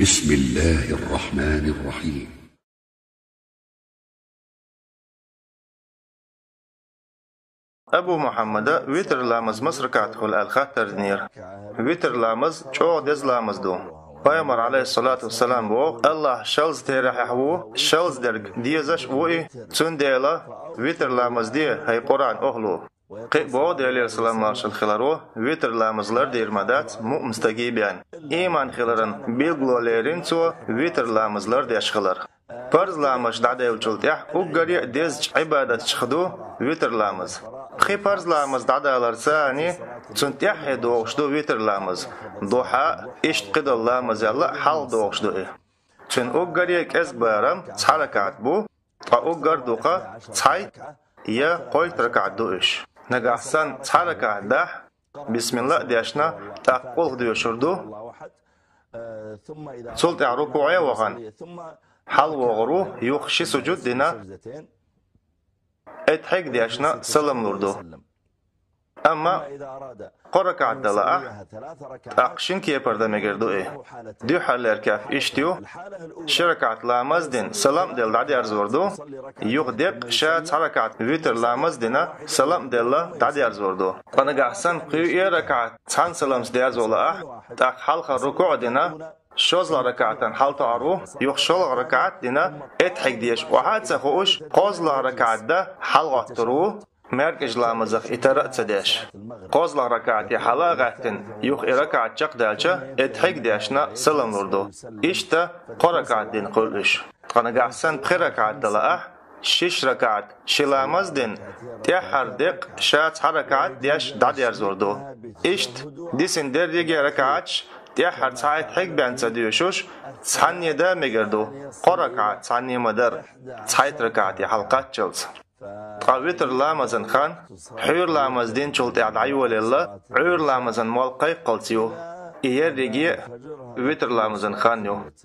بسم الله الرحمن الرحيم. أبو محمد ويتر لامز مصر كاتخل الخاتر نير ويتر لامز چو دز لامز دو پیامبر علیه الصلاة والسلام بو الله شلز تیرح هو شلز درگ دیزش وی چون دیلا ویتر لامز دی هی قرآن اهلو قبو دیلی السلام مارشل خلارو ویتر لامزلر دیرمدات مستجیبیان ایمان خلارن بیلگلولرین تو ویتر لامزلر دیشخلار فرض لامش دعده وچلتیح وقری دیز عبادت شخدو ویتر لامز خي فرض لامز دعده الارساني تنتيح دوغشدو ويتر لامز دوحا اشت قد اللامز يلا حال دوغشدو تن اوغري كز بارم تحركات بو اوغر دوقا تاي يا قوي تركات دوش نغاحسن تحركات ده بسم الله ديشنا تقول ديو شردو سلط ركوعي وغن حال وغرو يخشي سجود دينا اتحق ديشنا سلم نوردو اما قرك عدلا اقشن كي بردا مگردو دي حالر كاف اشتيو شركات لامز دين سلام دل دادي ارزوردو يغدق شات حركات ويتر لامز دينا سلام دل دادي ارزوردو قنق احسن قيو ركعت تان سلام ديازولا تاق حلقه ركوع دينا شوز ركعتن حالت عرو يخشل ركعت دينا اتحق ديش وحاد سخوش قوز ركعت ده حلقه ترو مركز لامزخ اترأت سداش قوز ركعت حلقاتن يخ ركعت جق دالچا اتحق ديشنا سلام نوردو اشتا قركعت دين قولش قنق احسن بخركعت دلأح شش ركعت شلامز دين تيحر دق شات حركعت ديش دادي ارزوردو اشت ديسن در يجي ركعتش تيحر ساعت حق بانسا ديوشوش ثانية دا مگردو قركعت ثانية مدر ساعت ركعت حلقات جلس قاويتر لامزن خان حير لامز دين چلت اعدعيو لله عير لامزن موالقاي قلتيو اير ريجي ويتر لامزن خان يو